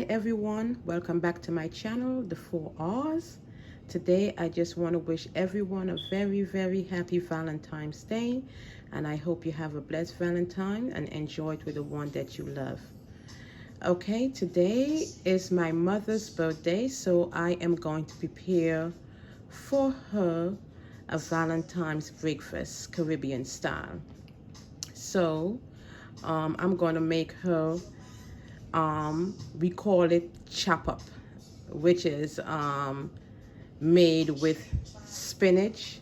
Hi everyone, welcome back to my channel, The 4Rs. Today I just want to wish everyone a very happy Valentine's Day, and I hope you have a blessed Valentine and enjoy it with the one that you love. Okay, today is my mother's birthday, so I am going to prepare for her a Valentine's breakfast, Caribbean style. So I'm going to make her we call it chop up, which is made with spinach.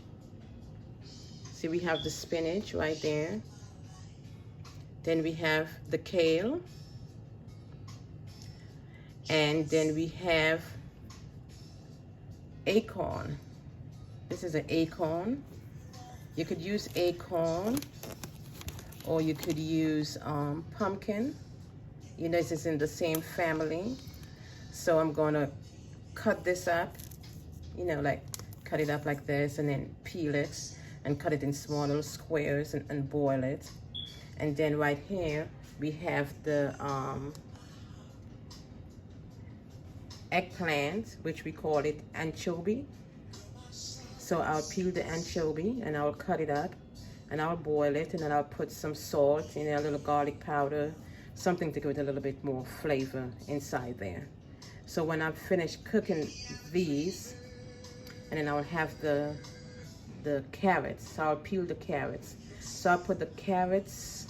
See, we have the spinach right there. Then we have the kale. And then we have acorn. This is an acorn. You could use acorn or you could use pumpkin. You know, this is in the same family. So I'm gonna cut this up, you know, like cut it up like this and then peel it and cut it in small little squares and boil it. And then right here, we have the eggplant, which we call it anchovy. So I'll peel the anchovy and I'll cut it up and I'll boil it, and then I'll put some salt in there, a little garlic powder, something to give it a little bit more flavor inside there. So when I'm finished cooking these, and then I'll have the carrots. So I'll peel the carrots. So I'll put the carrots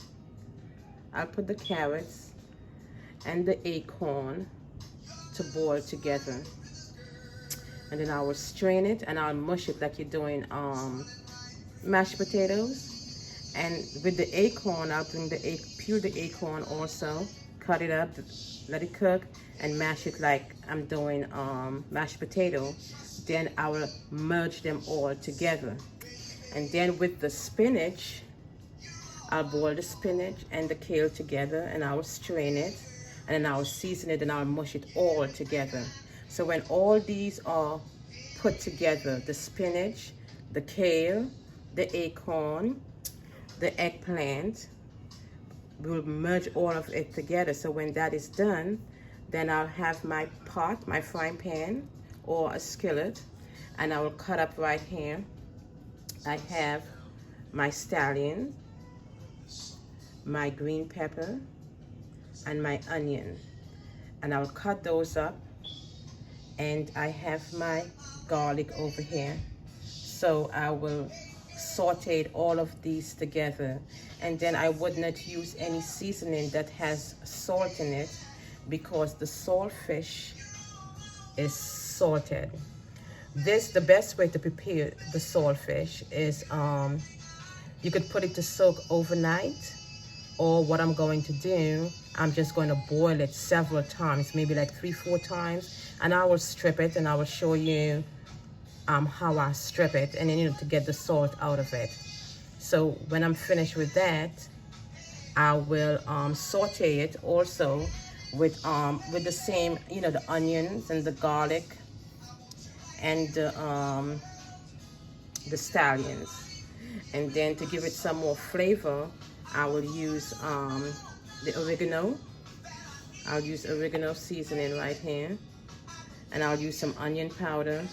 and the acorn to boil together. And then I will strain it and I'll mush it like you're doing mashed potatoes. And with the acorn, I'll peel the acorn also, cut it up, let it cook, and mash it like I'm doing mashed potato. Then I will merge them all together. And then with the spinach, I'll boil the spinach and the kale together, and I will strain it, and then I will season it, and I'll mush it all together. So when all these are put together, the spinach, the kale, the acorn, the eggplant, we'll merge all of it together. So when that is done, then I'll have my pot, my frying pan or a skillet, and I will cut up right here. I have my scallion, my green pepper, and my onion, and I'll cut those up. And I have my garlic over here, so I will saute all of these together. And then I would not use any seasoning that has salt in it, because the saltfish is salted. The best way to prepare the saltfish is you could put it to soak overnight, or what I'm going to do, I'm just going to boil it several times, maybe like 3-4 times, and I will strip it and I will show you how I strip it, and then, you know, to get the salt out of it. So when I'm finished with that, I will saute it also with the same, you know, the onions and the garlic and the scallions. And then to give it some more flavor, I will use the oregano. I'll use oregano seasoning right here, and I'll use some onion powder,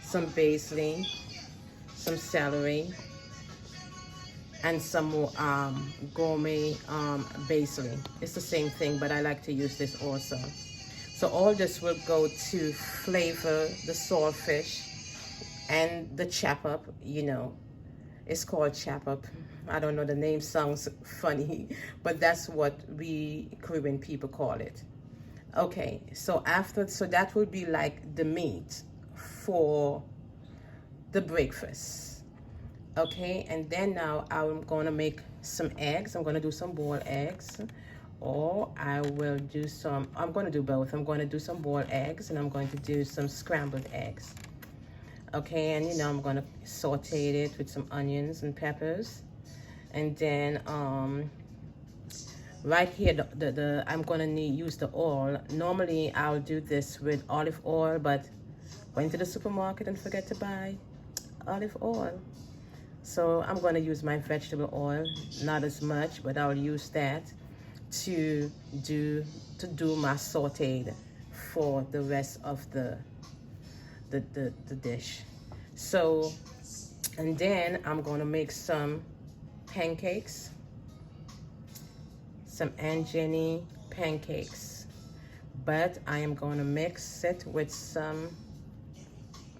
some basil, some celery, and some more gourmet basil. It's the same thing, but I like to use this also. So all this will go to flavor the saltfish and the chop up. You know, it's called chop up. I don't know, the name sounds funny, but that's what we Caribbean people call it. Okay, so that will be like the meat for the breakfast. Okay, and then now I'm gonna make some eggs. I'm gonna do some boiled eggs, or I'm gonna do both. I'm gonna do some boiled eggs, and I'm going to do some scrambled eggs. Okay, and you know, I'm gonna saute it with some onions and peppers. And then right here, I'm gonna use the oil. Normally I'll do this with olive oil, but went to the supermarket and forget to buy olive oil. So I'm gonna use my vegetable oil, not as much, but I'll use that to do my sauteed for the rest of the dish. So, and then I'm going to make some pancakes, some Aunt Jenny pancakes, but I am going to mix it with some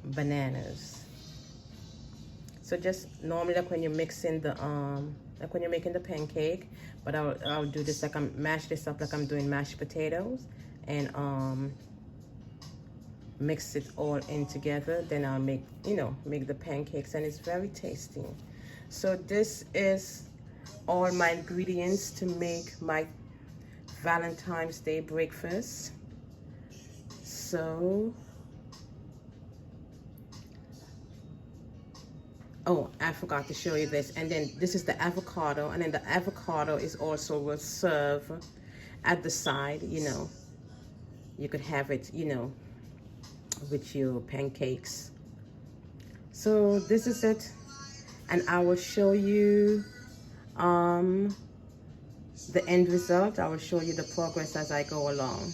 bananas. So just normally like when you're mixing the like when you're making the pancake, but I'll do this like I'm mash this up like I'm doing mashed potatoes, and mix it all in together. Then I'll make, you know, make the pancakes, and it's very tasty. So this is all my ingredients to make my Valentine's Day breakfast. So, oh, I forgot to show you this. And then this is the avocado, and then the avocado is also will serve at the side. You know, you could have it, you know, with your pancakes. So this is it, and I will show you the end result. I will show you the progress as I go along.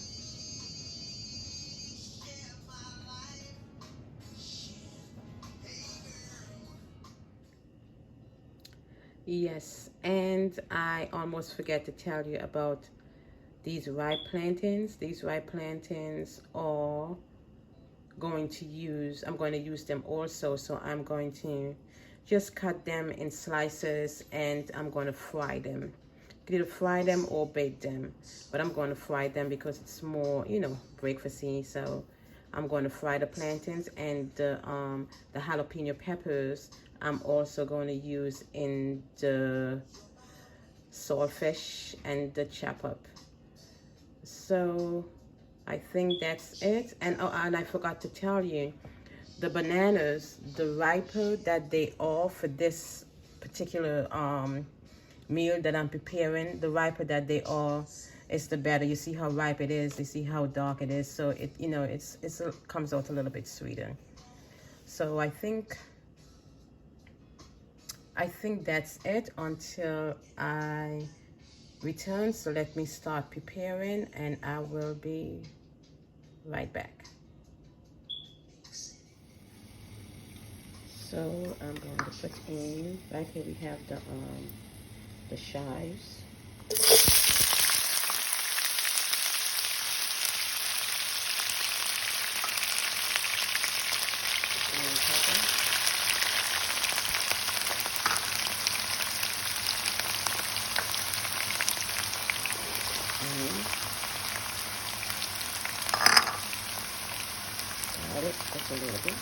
Yes, and I almost forget to tell you about these ripe plantains. These ripe plantains are I'm going to use them also. So I'm going to just cut them in slices, and I'm going to fry them. You can either fry them or bake them, but I'm going to fry them because it's more, you know, breakfasty. So I'm going to fry the plantains, and the jalapeno peppers I'm also going to use in the saltfish and the chop up. So I think that's it. And oh, and I forgot to tell you, the bananas, the riper that they are for this particular meal that I'm preparing, the riper that they are, it's the better. You see how ripe it is, you see how dark it is, so it, you know, it comes out a little bit sweeter. So I think that's it until I return. So let me start preparing, and I will be right back. So I'm going to put in, right here we have the chives. Got it, just a little bit.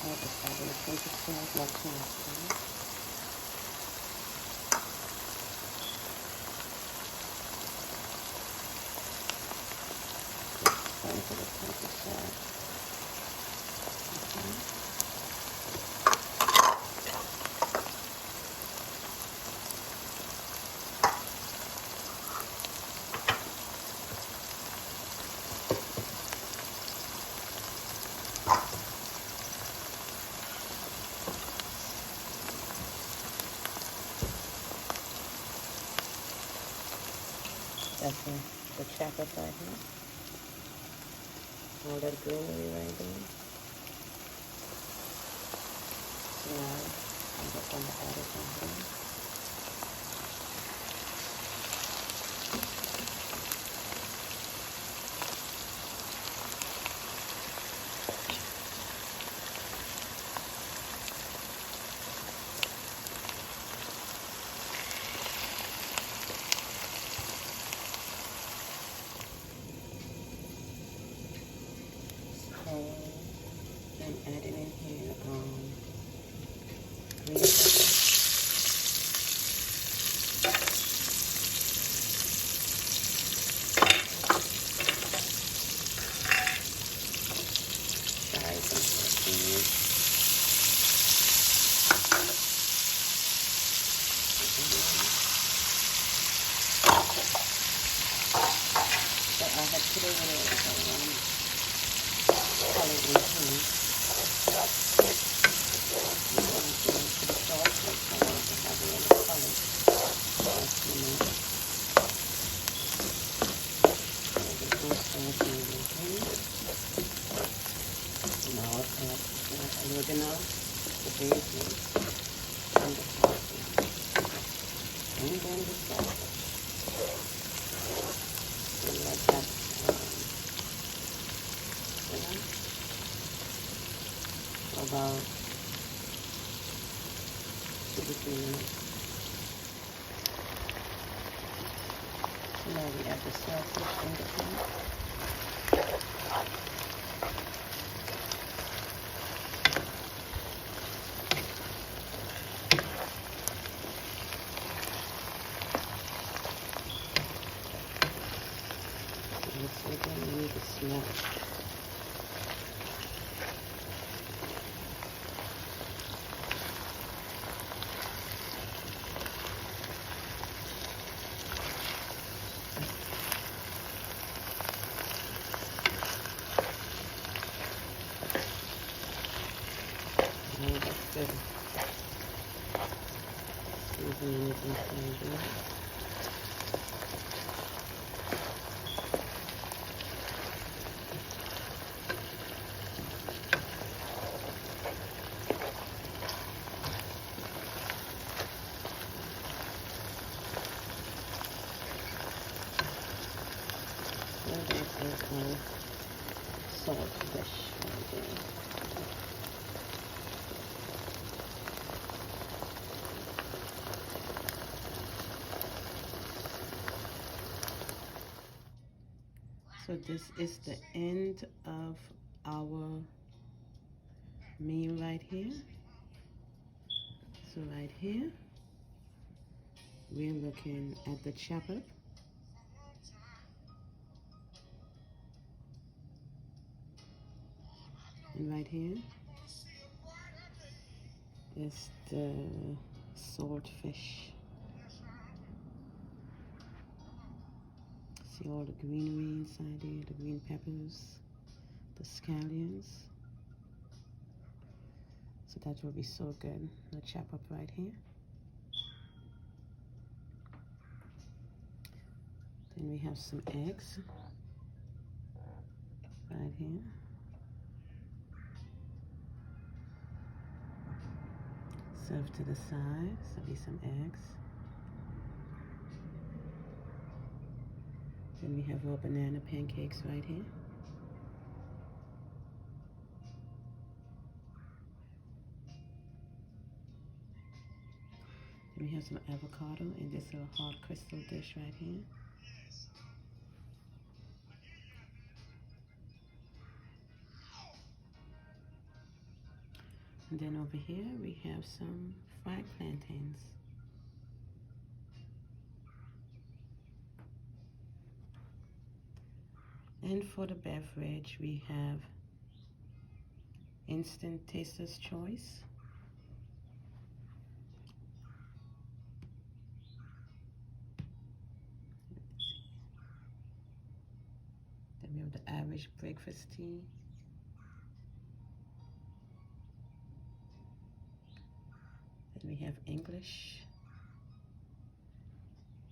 I'll just add in a pinch of salt, not too much salt. Into the pinch of salt. Okay. That's the chapper right here. All that greenery right there. So now I'm just going to add it in here. I'm adding in here green pepper. Chives and seeds. So I had put a little color in here. Oregano, the basil, and the parsley, and then the salt. And let that for about 2 to 3 minutes. So now we add the sausage in the pan. We're going to need the smell. Oh, that's good. Seasoning is inside there. Saltfish right there. So this is the end of our meal right here. So right here, we're looking at the chop-up. And right here is the saltfish. See all the greenery inside there, the green peppers, the scallions. So that will be so good. The chop up right here. Then we have some eggs right here. Serve to the side, so there'll be some eggs. Then we have our banana pancakes right here. Then we have some avocado in this little hard crystal dish right here. And then over here we have some fried plantains. And for the beverage, we have Instant Taster's Choice. Then we have the Irish breakfast tea. Then we have English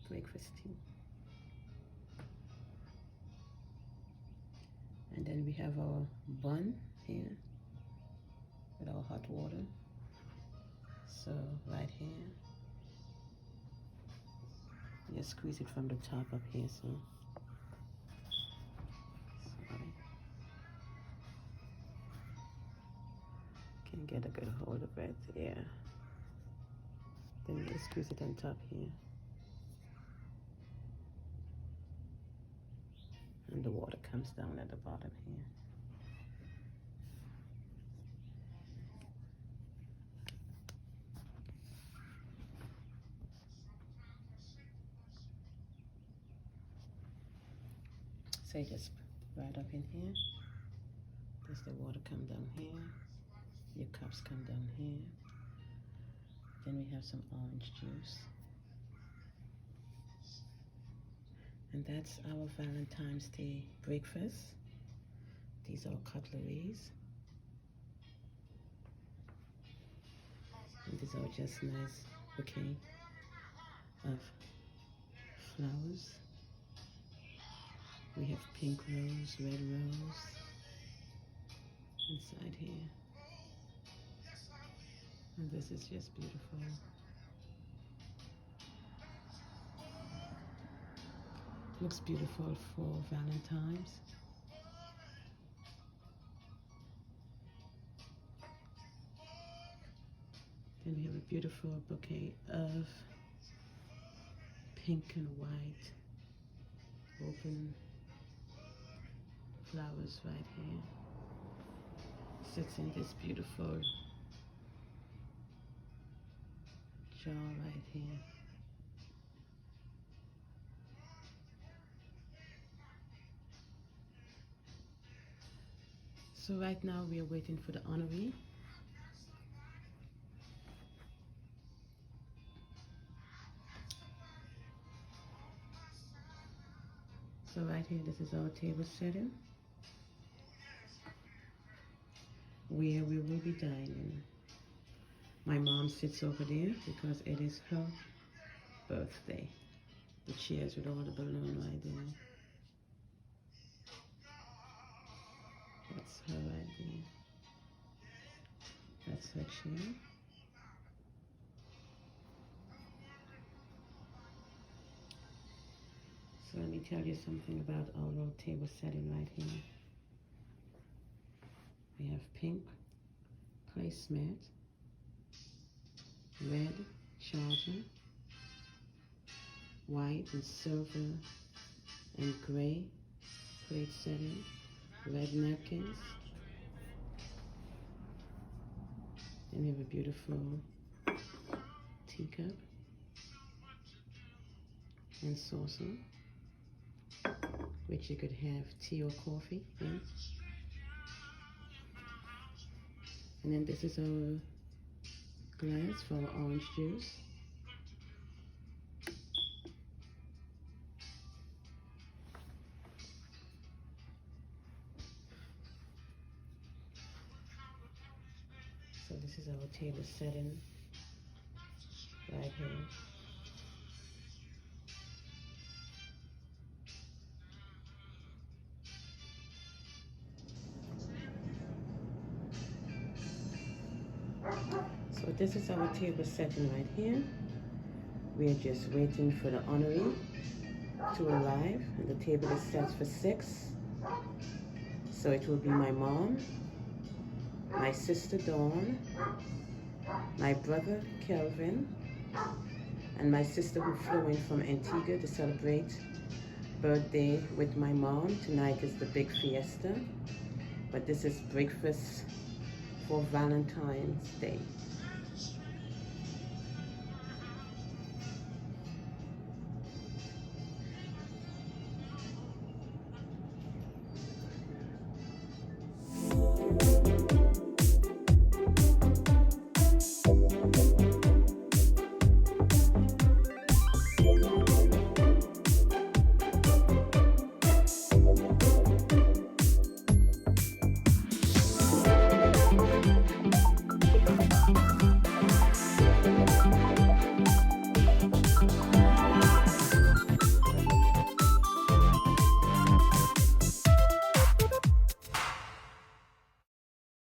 breakfast tea. And then we have our bun here with our hot water. So right here, just squeeze it from the top up here. So sorry, can get a good hold of it. Yeah. Then you just squeeze it on top here. And the water comes down at the bottom here. So you just right up in here. Does the water come down here? Your cups come down here. Then we have some orange juice. And that's our Valentine's Day breakfast. These are cutleries. And these are just nice bouquet of flowers. We have pink rose, red rose inside here. And this is just beautiful. Looks beautiful for Valentine's. Then we have a beautiful bouquet of pink and white open flowers right here. Sits in this beautiful jar right here. So right now we are waiting for the honoree. So right here, this is our table setting where we will be dining. My mom sits over there because it is her birthday. The chairs with all the balloon right there. That's her right there. That's her chair. So let me tell you something about our little table setting right here. We have pink placemat, red charger, white and silver and gray plate setting, red napkins. Then we have a beautiful teacup and saucer, which you could have tea or coffee in. And then this is our glass for our orange juice. So this is our table setting right here. So this is our table setting right here. We're just waiting for the honoree to arrive, and the table is set for 6. So it will be my mom, my sister Dawn, my brother Kelvin, and my sister who flew in from Antigua to celebrate birthday with my mom. Tonight is the big fiesta, but this is breakfast for Valentine's Day.